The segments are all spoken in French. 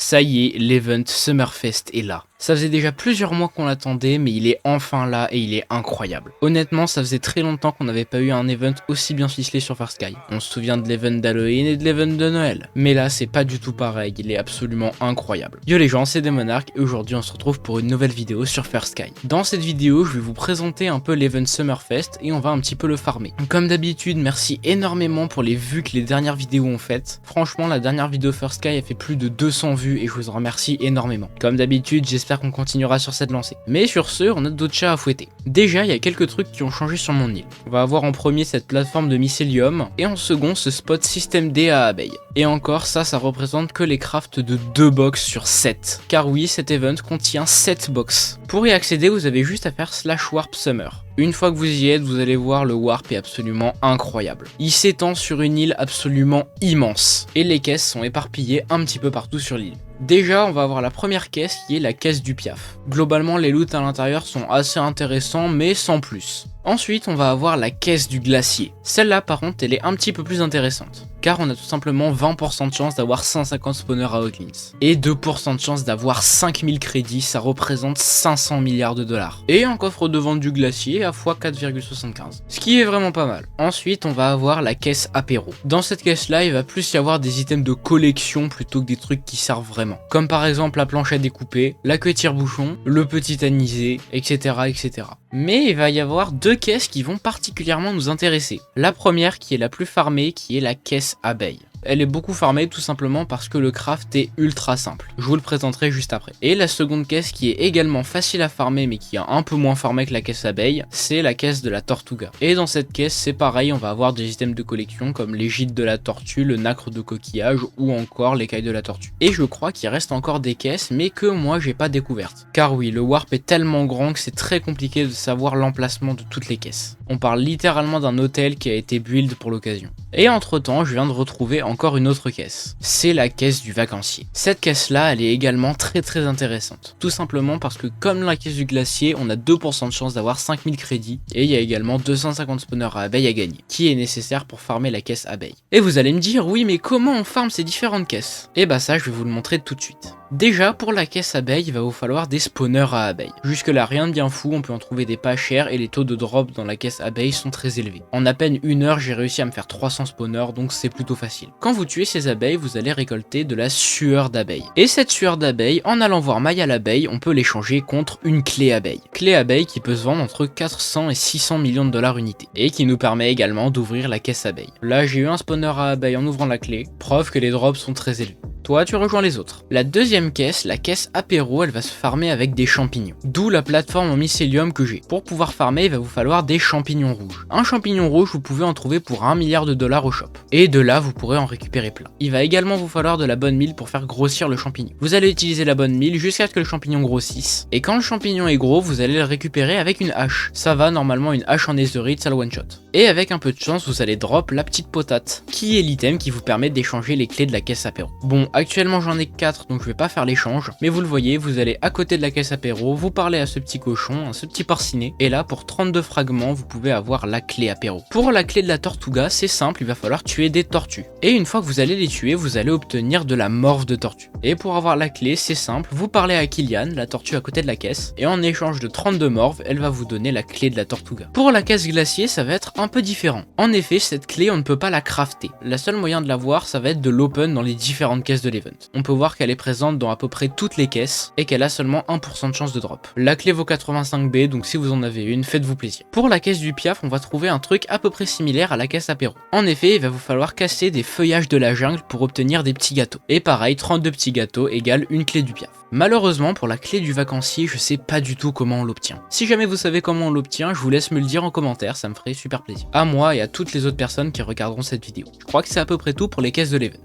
Ça y est, l'event Summerfest est là. Ça faisait déjà plusieurs mois qu'on l'attendait, mais il est enfin là et il est incroyable. Honnêtement, ça faisait très longtemps qu'on n'avait pas eu un event aussi bien ficelé sur Farsky. On se souvient de l'event d'Halloween et de l'event de Noël. Mais là, c'est pas du tout pareil, il est absolument incroyable. Yo les gens, c'est Demonarch et aujourd'hui on se retrouve pour une nouvelle vidéo sur Farsky. Dans cette vidéo, je vais vous présenter un peu l'event Summerfest et on va un petit peu le farmer. Comme d'habitude, merci énormément pour les vues que les dernières vidéos ont faites. Franchement, la dernière vidéo Farsky a fait plus de 200 vues et je vous en remercie énormément. Comme d'habitude, j'espère qu'on continuera sur cette lancée. Mais sur ce, on a d'autres chats à fouetter. Déjà, il y a quelques trucs qui ont changé sur mon île. On va avoir en premier cette plateforme de mycélium et en second ce spot système D à abeilles. Et encore, ça représente que les crafts de 2 box sur 7. Car oui, cet event contient 7 box. Pour y accéder, vous avez juste à faire /warp summer. Une fois que vous y êtes, vous allez voir le warp est absolument incroyable. Il s'étend sur une île absolument immense. Et les caisses sont éparpillées un petit peu partout sur l'île. Déjà, on va avoir la première caisse qui est la caisse du piaf. Globalement, les loots à l'intérieur sont assez intéressants, mais sans plus. Ensuite, on va avoir la caisse du glacier. Celle-là, par contre, elle est un petit peu plus intéressante. Car on a tout simplement 20% de chance d'avoir 150 spawners à Outlands. Et 2% de chance d'avoir 5000 crédits, ça représente 500 milliards de dollars. Et un coffre de vente du glacier à x4,75. Ce qui est vraiment pas mal. Ensuite, on va avoir la caisse apéro. Dans cette caisse-là, il va plus y avoir des items de collection plutôt que des trucs qui servent vraiment. Comme par exemple la planche à découper, la queue tire-bouchon, le petit anisé, etc., etc. Mais il va y avoir 2 caisses qui vont particulièrement nous intéresser. La première qui est la plus farmée, qui est la caisse abeille. Elle est beaucoup farmée tout simplement parce que le craft est ultra simple. Je vous le présenterai juste après. Et la seconde caisse qui est également facile à farmer mais qui est un peu moins farmée que la caisse abeille, c'est la caisse de la Tortuga. Et dans cette caisse c'est pareil, on va avoir des items de collection comme les gîtes de la tortue, le nacre de coquillage ou encore l'écaille de la tortue. Et je crois qu'il reste encore des caisses mais que moi j'ai pas découvertes. Car oui, le warp est tellement grand que c'est très compliqué de savoir l'emplacement de toutes les caisses. On parle littéralement d'un hôtel qui a été build pour l'occasion. Et entre temps, je viens de retrouver encore une autre caisse. C'est la caisse du vacancier. Cette caisse-là, elle est également très intéressante. Tout simplement parce que comme la caisse du glacier, on a 2% de chance d'avoir 5000 crédits. Et il y a également 250 spawners à abeilles à gagner, qui est nécessaire pour farmer la caisse abeille. Et vous allez me dire, oui mais comment on farme ces différentes caisses? Et bah ça, je vais vous le montrer tout de suite. Déjà, pour la caisse abeille, il va vous falloir des spawners à abeilles. Jusque là, rien de bien fou, on peut en trouver des pas chers et les taux de drop dans la caisse abeille sont très élevés. En à peine 1 heure, j'ai réussi à me faire 300 spawners, donc c'est plutôt facile. Quand vous tuez ces abeilles, vous allez récolter de la sueur d'abeille. Et cette sueur d'abeille, en allant voir Maya l'abeille, on peut l'échanger contre une clé abeille. Clé abeille qui peut se vendre entre 400 et 600 millions de dollars unité. Et qui nous permet également d'ouvrir la caisse abeille. Là, j'ai eu un spawner à abeille en ouvrant la clé, preuve que les drops sont très élevés. Toi, tu rejoins les autres. La deuxième caisse, la caisse apéro, elle va se farmer avec des champignons. D'où la plateforme en mycélium que j'ai. Pour pouvoir farmer, il va vous falloir des champignons rouges. Un champignon rouge, vous pouvez en trouver pour 1 milliard de dollars au shop. Et de là, vous pourrez en récupérer plein. Il va également vous falloir de la bonne mille pour faire grossir le champignon. Vous allez utiliser la bonne mille jusqu'à ce que le champignon grossisse. Et quand le champignon est gros, vous allez le récupérer avec une hache. Ça va, normalement, une hache en netherite, ça le one shot. Et avec un peu de chance, vous allez drop la petite potate, qui est l'item qui vous permet d'échanger les clés de la caisse apéro. Bon, actuellement j'en ai 4 donc je vais pas faire l'échange, mais vous le voyez, vous allez à côté de la caisse apéro, vous parlez à ce petit cochon, à ce petit porcinet, et là pour 32 fragments vous pouvez avoir la clé apéro. Pour la clé de la Tortuga, c'est simple, il va falloir tuer des tortues. Et une fois que vous allez les tuer, vous allez obtenir de la morve de tortue. Et pour avoir la clé, c'est simple, vous parlez à Killian, la tortue à côté de la caisse, et en échange de 32 morves, elle va vous donner la clé de la Tortuga. Pour la caisse glacier, ça va être un peu différent. En effet, cette clé, on ne peut pas la crafter. La seule moyen de l'avoir, ça va être de l'open dans les différentes caisses de l'event. On peut voir qu'elle est présente dans à peu près toutes les caisses et qu'elle a seulement 1% de chance de drop. La clé vaut 85B, donc si vous en avez une, faites-vous plaisir. Pour la caisse du piaf, on va trouver un truc à peu près similaire à la caisse apéro. En effet, il va vous falloir casser des feuillages de la jungle pour obtenir des petits gâteaux. Et pareil, 32 petits gâteaux égale une clé du piaf. Malheureusement, pour la clé du vacancier, je sais pas du tout comment on l'obtient. Si jamais vous savez comment on l'obtient, je vous laisse me le dire en commentaire, ça me ferait super plaisir. À moi et à toutes les autres personnes qui regarderont cette vidéo. Je crois que c'est à peu près tout pour les caisses de l'event.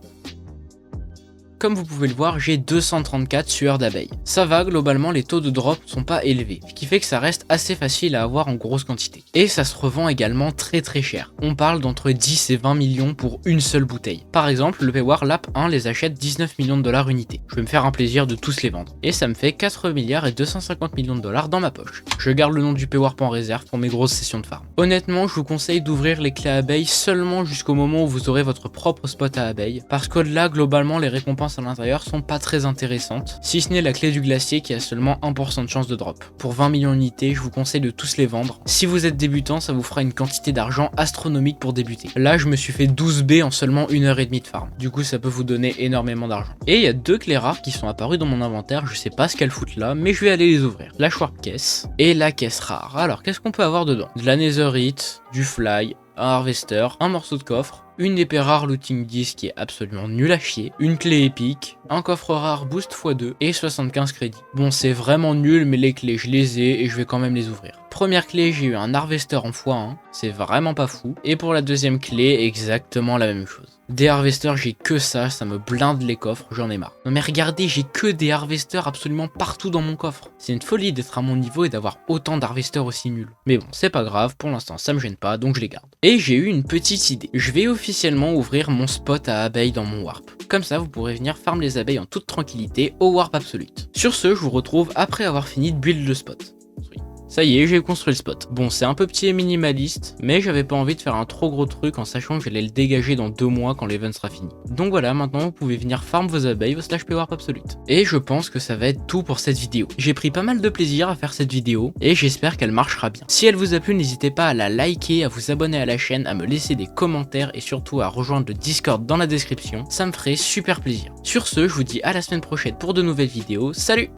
Comme vous pouvez le voir, j'ai 234 sueurs d'abeilles. Ça va, globalement les taux de drop sont pas élevés, ce qui fait que ça reste assez facile à avoir en grosse quantité. Et ça se revend également très cher. On parle d'entre 10 et 20 millions pour une seule bouteille. Par exemple, le Paywar Lap 1 les achète 19 millions de dollars unité. Je vais me faire un plaisir de tous les vendre. Et ça me fait 4 milliards et 250 millions de dollars dans ma poche. Je garde le nom du Paywarp en réserve pour mes grosses sessions de farm. Honnêtement, je vous conseille d'ouvrir les clés à abeilles seulement jusqu'au moment où vous aurez votre propre spot à abeilles, parce qu'au-delà, globalement, les récompenses performances à l'intérieur sont pas très intéressantes, si ce n'est la clé du glacier qui a seulement 1% de chance de drop. Pour 20 millions d'unités, je vous conseille de tous les vendre. Si vous êtes débutant, ça vous fera une quantité d'argent astronomique pour débuter. Là, je me suis fait 12 B en seulement 1h30 de farm. Du coup, ça peut vous donner énormément d'argent. Et il y a 2 clés rares qui sont apparues dans mon inventaire, je sais pas ce qu'elles foutent là, mais je vais aller les ouvrir. La Warp Caisse et la caisse rare. Alors, qu'est-ce qu'on peut avoir dedans? De la Netherite, du Fly, un Harvester, un morceau de coffre, une épée rare looting 10 qui est absolument nul à chier, une clé épique, un coffre rare boost x2 et 75 crédits. Bon, c'est vraiment nul, mais les clés je les ai et je vais quand même les ouvrir. Première clé, j'ai eu un Harvester en x1, c'est vraiment pas fou. Et pour la deuxième clé, exactement la même chose. Des Harvesters, j'ai que ça me blinde les coffres, j'en ai marre. Non mais regardez, j'ai que des Harvesters absolument partout dans mon coffre. C'est une folie d'être à mon niveau et d'avoir autant d'Harvesters aussi nuls. Mais bon, c'est pas grave, pour l'instant ça me gêne pas, donc je les garde. Et j'ai eu une petite idée. Je vais officiellement ouvrir mon spot à abeilles dans mon warp. Comme ça, vous pourrez venir farm les abeilles en toute tranquillité au warp absolute. Sur ce, je vous retrouve après avoir fini de build le spot. Ça y est, j'ai construit le spot. Bon, c'est un peu petit et minimaliste, mais j'avais pas envie de faire un trop gros truc en sachant que j'allais le dégager dans 2 mois quand l'event sera fini. Donc voilà, maintenant vous pouvez venir farm vos abeilles au /P Warp Absolute. Et je pense que ça va être tout pour cette vidéo. J'ai pris pas mal de plaisir à faire cette vidéo, et j'espère qu'elle marchera bien. Si elle vous a plu, n'hésitez pas à la liker, à vous abonner à la chaîne, à me laisser des commentaires et surtout à rejoindre le Discord dans la description, ça me ferait super plaisir. Sur ce, je vous dis à la semaine prochaine pour de nouvelles vidéos, salut!